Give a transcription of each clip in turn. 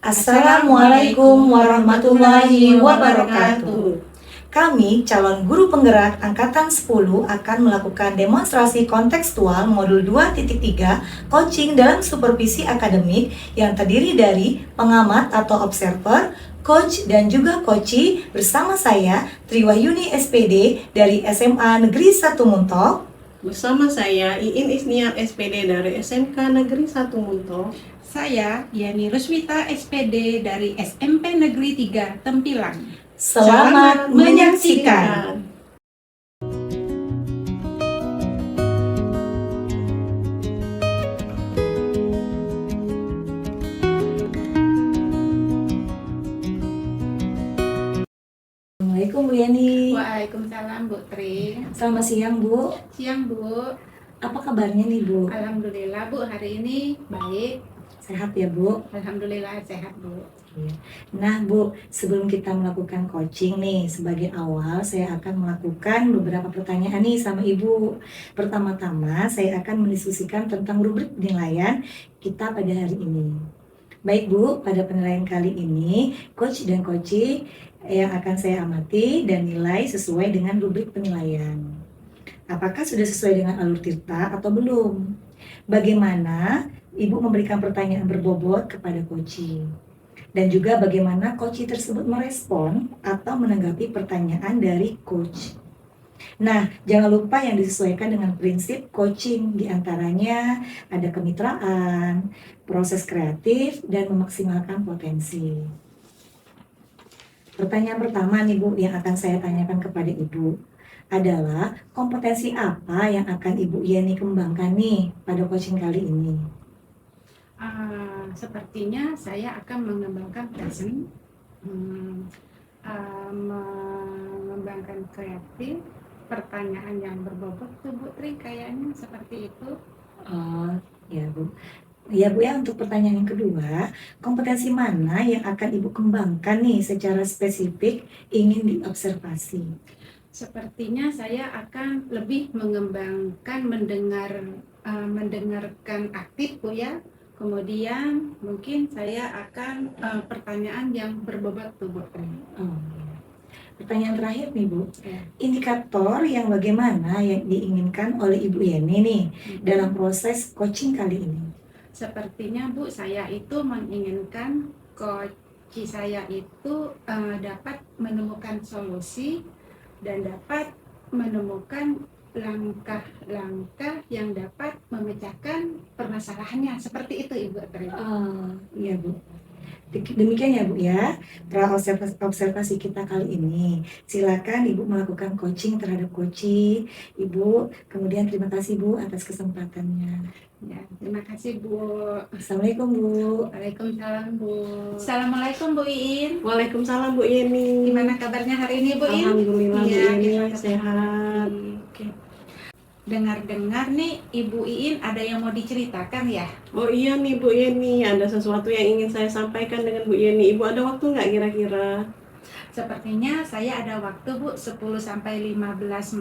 Assalamualaikum warahmatullahi wabarakatuh. Kami, calon guru penggerak Angkatan 10 akan melakukan demonstrasi kontekstual modul 2.3 coaching dalam supervisi akademik yang terdiri dari pengamat atau observer, coach dan juga coachee bersama saya Triwahyuni SPD dari SMA Negeri 1 Muntok. Bersama saya Iin Isniar SPD dari SMK Negeri 1 Muntok. Saya Yani Rusmita SPD dari SMP Negeri 3 Tempilang. Selamat menyaksikan. Assalamualaikum Bu Yani. Waalaikumsalam Bu Tri. Selamat siang Bu. Siang Bu. Apa kabarnya nih Bu? Alhamdulillah Bu, hari ini baik. Sehat ya Bu? Alhamdulillah sehat Bu. Nah Bu, sebelum kita melakukan coaching nih, sebagai awal saya akan melakukan beberapa pertanyaan nih sama Ibu. Pertama-tama saya akan mendiskusikan tentang rubrik penilaian kita pada hari ini. Baik Bu, pada penilaian kali ini, coach dan coachee yang akan saya amati dan nilai sesuai dengan rubrik penilaian. Apakah sudah sesuai dengan alur tirta atau belum? Bagaimana Ibu memberikan pertanyaan berbobot kepada coachee? Dan juga bagaimana coachee tersebut merespon atau menanggapi pertanyaan dari coach. Nah, jangan lupa yang disesuaikan dengan prinsip coaching, diantaranya ada kemitraan, proses kreatif, dan memaksimalkan potensi. Pertanyaan pertama nih Bu yang akan saya tanyakan kepada Ibu adalah kompetensi apa yang akan Ibu Yani kembangkan nih pada coaching kali ini? Sepertinya saya akan mengembangkan present, mengembangkan kreatif, pertanyaan yang berbobot tuh Bu Tri, kayaknya seperti itu. Oh, ya Bu. Ya Bu ya, untuk pertanyaan yang kedua, kompetensi mana yang akan Ibu kembangkan nih secara spesifik ingin diobservasi? Sepertinya saya akan lebih mengembangkan mendengarkan aktif Bu ya. Kemudian mungkin saya akan pertanyaan yang berbobot tuh Bu. Oh. Pertanyaan terakhir nih Bu, Ya. indikator yang bagaimana yang diinginkan oleh Ibu Yani nih dalam proses coaching kali ini? Sepertinya Bu, saya itu menginginkan coach saya itu dapat menemukan solusi dan dapat menemukan langkah-langkah yang dapat memecahkan permasalahannya. Seperti itu Ibu Tri. Oh, iya Bu. Demikian ya Bu ya, observasi kita kali ini. Silakan Ibu melakukan coaching terhadap coachee Ibu. Kemudian terima kasih Bu atas kesempatannya. Ya, terima kasih Bu. Assalamualaikum Bu. Waalaikumsalam Bu. Assalamualaikum Bu Iin. Waalaikumsalam Bu Yeni. Gimana kabarnya hari ini Bu Iin? Alhamdulillah Bu Iya, Yeni gimana? sehat. Oke. Dengar-dengar nih Ibu Iin ada yang mau diceritakan ya? Oh iya nih Bu Yeni, ada sesuatu yang ingin saya sampaikan dengan Bu Yeni. Ibu ada waktu nggak kira-kira? Sepertinya saya ada waktu Bu 10-15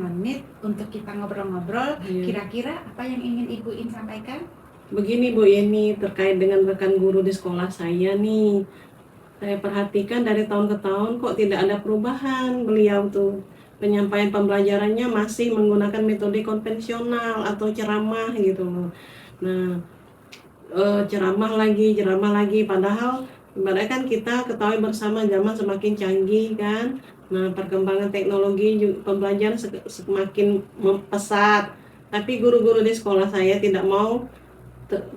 menit untuk kita ngobrol-ngobrol. Iya. Kira-kira apa yang ingin Ibu Iin sampaikan? Begini Bu Yeni, terkait dengan rekan guru di sekolah saya nih. Saya perhatikan dari tahun ke tahun kok tidak ada perubahan beliau tuh. Penyampaian pembelajarannya masih menggunakan metode konvensional atau ceramah gitu loh. Nah, ceramah lagi, padahal sebenarnya kan kita ketahui bersama zaman semakin canggih kan. Nah, perkembangan teknologi pembelajaran semakin pesat. Tapi guru-guru di sekolah saya tidak mau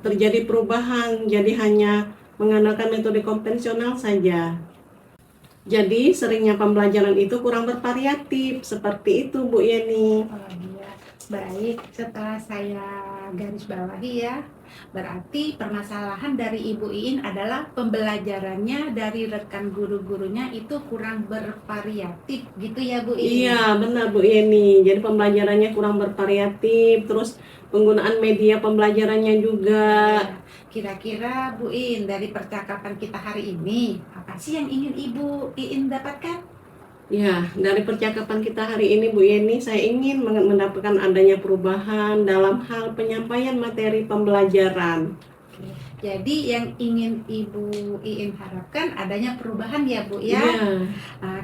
terjadi perubahan, jadi hanya mengandalkan metode konvensional saja. Jadi seringnya pembelajaran itu kurang bervariatif, seperti itu Bu Yeni. Oh iya, baik. Setelah saya garis bawahi ya, berarti permasalahan dari Ibu Iin adalah pembelajarannya dari rekan guru-gurunya itu kurang bervariatif, gitu ya Bu Iin? Iya benar Bu Yeni, jadi pembelajarannya kurang bervariatif, terus penggunaan media pembelajarannya juga. Kira-kira Bu Iin, dari percakapan kita hari ini, apa sih yang ingin Ibu Iin dapatkan? Ya, dari percakapan kita hari ini Bu Yeni, saya ingin mendapatkan adanya perubahan dalam hal penyampaian materi pembelajaran. Jadi yang ingin Ibu Iin harapkan adanya perubahan ya Bu ya. Iya.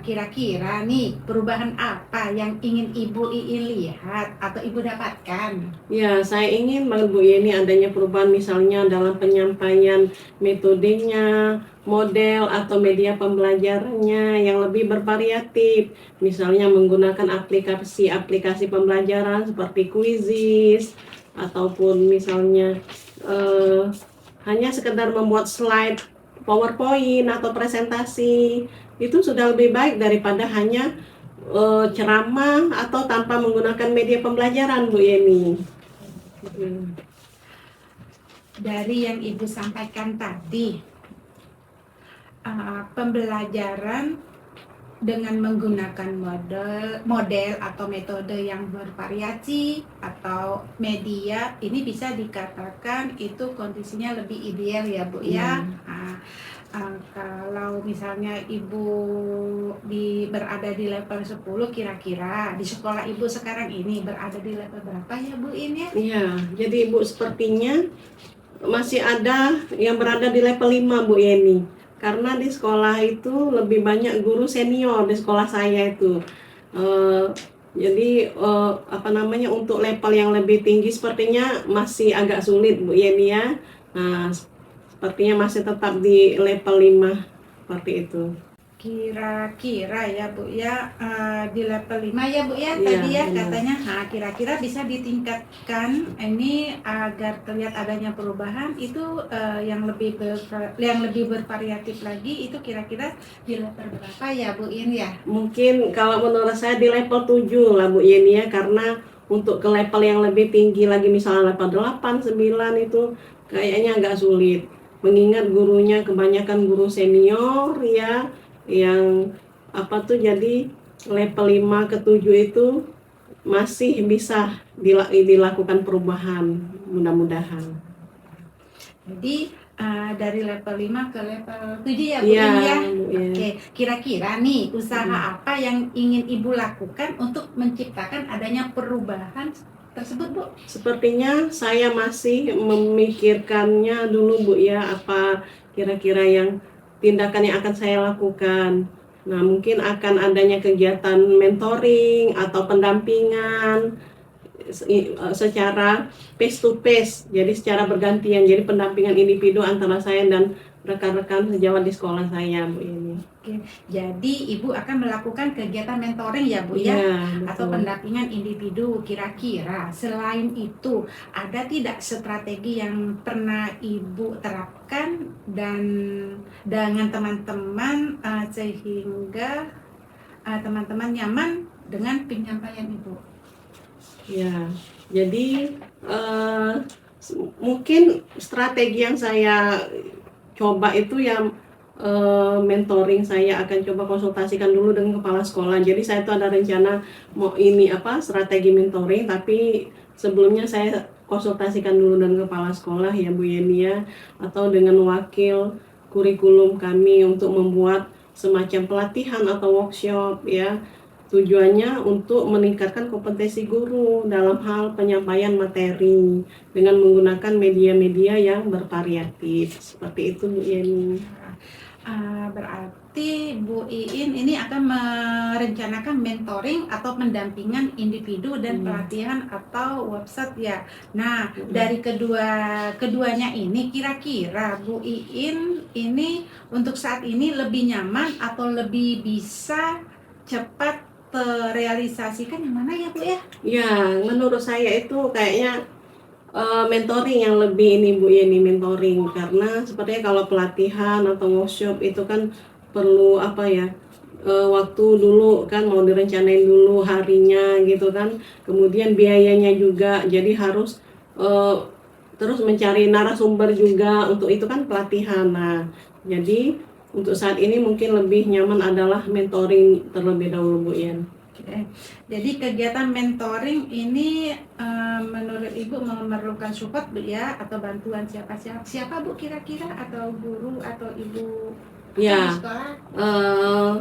Kira-kira nih perubahan apa yang ingin Ibu Iin lihat atau Ibu dapatkan? Ya, saya ingin banget Bu Yeni adanya perubahan misalnya dalam penyampaian metodenya, model atau media pembelajarannya yang lebih bervariatif. Misalnya menggunakan aplikasi pembelajaran seperti Quizizz ataupun misalnya hanya sekedar membuat slide PowerPoint atau presentasi. Itu sudah lebih baik daripada hanya ceramah atau tanpa menggunakan media pembelajaran Bu Yeni. Dari yang Ibu sampaikan tadi, pembelajaran dengan menggunakan model atau metode yang bervariasi atau media ini bisa dikatakan itu kondisinya lebih ideal ya Bu ya. Kalau misalnya Ibu berada di level 10, kira-kira di sekolah Ibu sekarang ini berada di level berapa ya Bu ini ya? Iya, jadi Ibu sepertinya masih ada yang berada di level 5 Bu Yeni. Karena di sekolah itu lebih banyak guru senior di sekolah saya itu. Jadi untuk level yang lebih tinggi sepertinya masih agak sulit Bu Yeni ya. Nah, sepertinya masih tetap di level 5 seperti itu. Kira-kira ya Bu ya, di level 5 ya Bu ya, Iya, tadi ya benar. katanya. Kira-kira bisa ditingkatkan ini agar terlihat adanya perubahan itu yang lebih bervariatif lagi, itu kira-kira di level berapa ya Bu In ya? Mungkin kalau menurut saya di level 7 lah Bu Yeni ya, karena untuk ke level yang lebih tinggi lagi misalnya level 8, 9 itu kayaknya agak sulit. Mengingat gurunya kebanyakan guru senior ya, yang jadi level 5 ke 7 itu masih bisa dilakukan perubahan mudah-mudahan. Jadi dari level 5 ke level 7 ya Bu Iya, In ya? Bu, ya. Oke, kira-kira nih usaha apa yang ingin Ibu lakukan untuk menciptakan adanya perubahan tersebut Bu? Sepertinya saya masih memikirkannya dulu Bu ya, apa kira-kira yang tindakan yang akan saya lakukan. Nah, mungkin akan adanya kegiatan mentoring atau pendampingan secara face to face, jadi secara bergantian, jadi pendampingan individu antara saya dan rekan-rekan sejawat di sekolah saya Bu ini. Oke, jadi Ibu akan melakukan kegiatan mentoring ya Bu ya? Iya, Atau betul. pendampingan individu. Kira-kira selain itu ada tidak strategi yang pernah Ibu terapkan dan dengan teman-teman sehingga teman-teman nyaman dengan penyampaian Ibu? Ya, jadi mungkin strategi yang saya coba itu yang mentoring, saya akan coba konsultasikan dulu dengan kepala sekolah. Jadi saya itu ada rencana mau strategi mentoring, tapi sebelumnya saya konsultasikan dulu dengan kepala sekolah ya Bu Yeni ya, atau dengan wakil kurikulum kami untuk membuat semacam pelatihan atau workshop ya. Tujuannya untuk meningkatkan kompetensi guru dalam hal penyampaian materi dengan menggunakan media-media yang bervariatif. Seperti itu Bu Yeni. Berarti Bu Iin ini akan merencanakan mentoring atau pendampingan individu dan pelatihan atau website ya. Nah, dari keduanya ini kira-kira Bu Iin ini untuk saat ini lebih nyaman atau lebih bisa cepat terrealisasikan yang mana ya Bu ya? Ya, menurut saya itu kayaknya mentoring yang lebih ini Bu Yeni, mentoring, karena sepertinya kalau pelatihan atau workshop itu kan perlu waktu dulu kan, mau direncanain dulu harinya gitu kan, kemudian biayanya juga, jadi harus terus mencari narasumber juga untuk itu kan pelatihan. Nah, jadi untuk saat ini mungkin lebih nyaman adalah mentoring terlebih dahulu Bu Yen. Jadi kegiatan mentoring ini menurut Ibu memerlukan support Bu ya, atau bantuan siapa Bu kira-kira, atau guru atau Ibu Ya, di sekolah?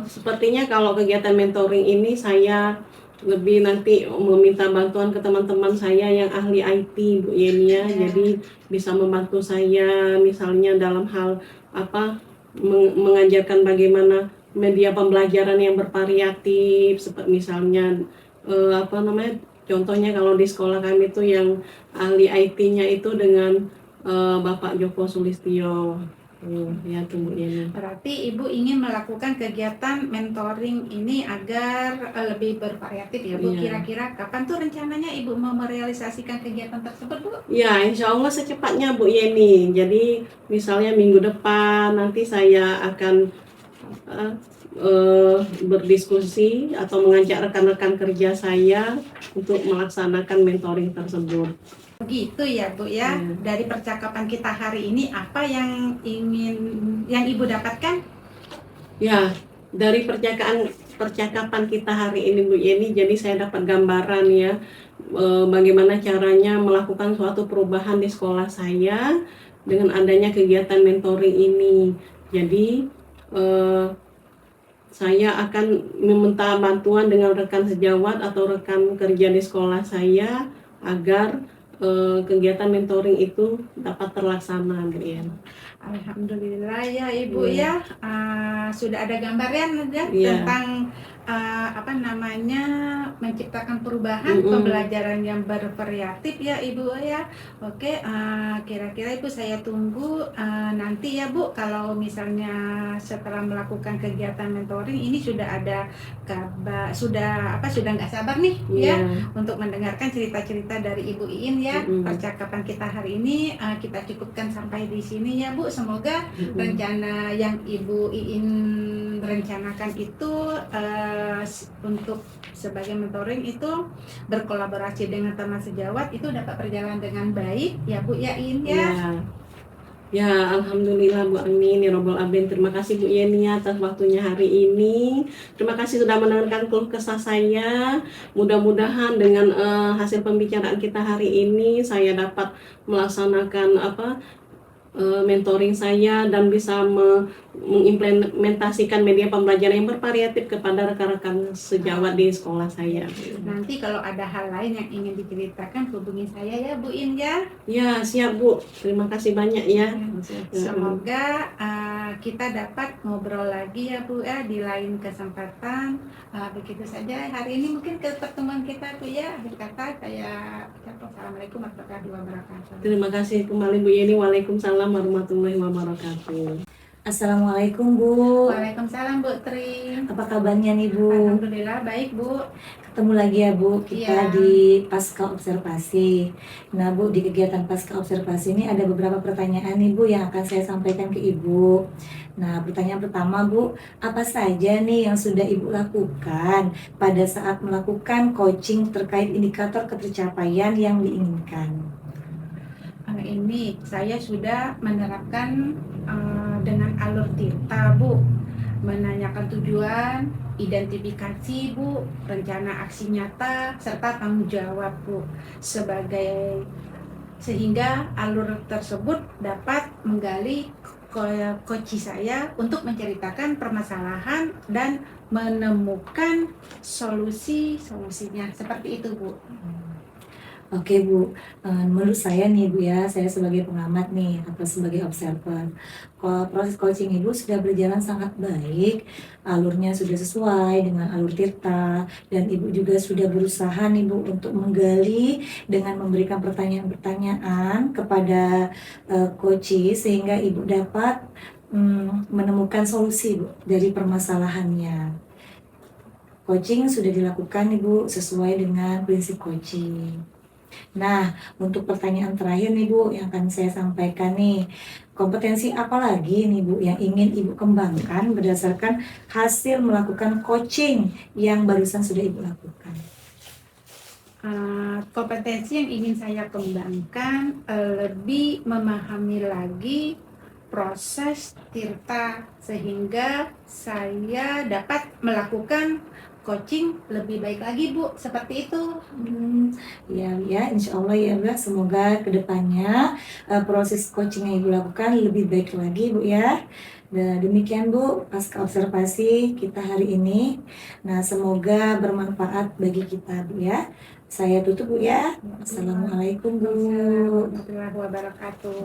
sepertinya kalau kegiatan mentoring ini saya lebih nanti meminta bantuan ke teman-teman saya yang ahli IT, Bu Yeni ya. Ya. Jadi bisa membantu saya misalnya dalam hal apa mengajarkan bagaimana media pembelajaran yang bervariatif, seperti misalnya apa namanya, contohnya kalau di sekolah kami itu yang ahli IT-nya itu dengan Bapak Joko Sulistyo. Ya tuh Bu Yeni. Berarti Ibu ingin melakukan kegiatan mentoring ini agar lebih bervariatif ya Bu. Iya. Kira-kira kapan tuh rencananya Ibu mau merealisasikan kegiatan tersebut Bu? Ya, insya Allah secepatnya Bu Yeni. Jadi misalnya minggu depan nanti saya akan berdiskusi atau mengajak rekan-rekan kerja saya untuk melaksanakan mentoring tersebut. Begitu ya Bu ya. Dari percakapan kita hari ini apa yang Ibu dapatkan? Ya, dari percakapan kita hari ini Bu Yeni, jadi saya dapat gambaran ya bagaimana caranya melakukan suatu perubahan di sekolah saya dengan adanya kegiatan mentoring ini. Jadi saya akan meminta bantuan dengan rekan sejawat atau rekan kerja di sekolah saya agar kegiatan mentoring itu dapat terlaksana, Bu Yen. Alhamdulillah ya Ibu ya, sudah ada gambaran ya tentang apa namanya menciptakan perubahan pembelajaran yang bervariatif ya Ibu ya. Oke, kira-kira Ibu saya tunggu nanti ya Bu, kalau misalnya setelah melakukan kegiatan mentoring ini sudah ada kabar, sudah nggak sabar nih ya untuk mendengarkan cerita-cerita dari Ibu Iin ya. Percakapan kita hari ini kita cukupkan sampai di sini ya Bu. Semoga rencana yang Ibu Iin rencanakan itu untuk sebagai mentoring itu berkolaborasi dengan teman sejawat itu dapat berjalan dengan baik ya Bu ya Iin ya. Ya, alhamdulillah Bu, amin ya robbal alamin. Terima kasih Bu Yeni atas waktunya hari ini. Terima kasih sudah mendengarkan keluh kesah saya. Mudah-mudahan dengan hasil pembicaraan kita hari ini saya dapat melaksanakan mentoring saya dan bisa mengimplementasikan media pembelajaran yang bervariatif kepada rekan-rekan sejawat di sekolah saya. Nanti kalau ada hal lain yang ingin diceritakan hubungi saya ya Bu In ya. Ya, siap Bu. Terima kasih banyak ya. Semoga kita dapat ngobrol lagi ya Bu ya di lain kesempatan. Begitu saja hari ini mungkin ke pertemuan kita Bu ya. Akhir kata saya ucapkan Assalamualaikum warahmatullahi wabarakatuh. Terima kasih kembali Bu Yeni. Waalaikumsalam warahmatullahi wabarakatuh. Assalamualaikum Bu. Waalaikumsalam Bu Tri. Apa kabarnya nih Bu? Alhamdulillah baik Bu. Ketemu lagi ya Bu, kita di Pasca Observasi. Nah Bu, di kegiatan Pasca Observasi ini ada beberapa pertanyaan nih Bu yang akan saya sampaikan ke Ibu. Nah, pertanyaan pertama Bu, apa saja nih yang sudah Ibu lakukan pada saat melakukan coaching terkait indikator ketercapaian yang diinginkan? Ini saya sudah menerapkan dengan alur tirta Bu, menanyakan tujuan, identifikasi Bu, rencana aksi nyata, serta tanggung jawab Bu, sehingga alur tersebut dapat menggali coach saya untuk menceritakan permasalahan dan menemukan solusinya seperti itu Bu. Oke Bu, menurut saya nih Bu ya, saya sebagai pengamat nih atau sebagai observer, proses coaching Ibu sudah berjalan sangat baik, alurnya sudah sesuai dengan alur tirta, dan Ibu juga sudah berusaha nih Bu untuk menggali dengan memberikan pertanyaan-pertanyaan kepada coaches sehingga Ibu dapat menemukan solusi Bu dari permasalahannya. Coaching sudah dilakukan Ibu sesuai dengan prinsip coaching. Nah, untuk pertanyaan terakhir nih Bu, yang akan saya sampaikan nih, kompetensi apa lagi nih Bu yang ingin Ibu kembangkan berdasarkan hasil melakukan coaching yang barusan sudah Ibu lakukan? Kompetensi yang ingin saya kembangkan lebih memahami lagi proses tirta sehingga saya dapat melakukan coaching lebih baik lagi Bu, seperti itu. Ya, insya Allah ya Bu, semoga kedepannya proses coaching yang Ibu lakukan lebih baik lagi Bu ya. Nah, demikian Bu, pasca observasi kita hari ini. Nah, semoga bermanfaat bagi kita Bu ya. Saya tutup Bu ya. Assalamualaikum Bu. Warahmatullahi wabarakatuh.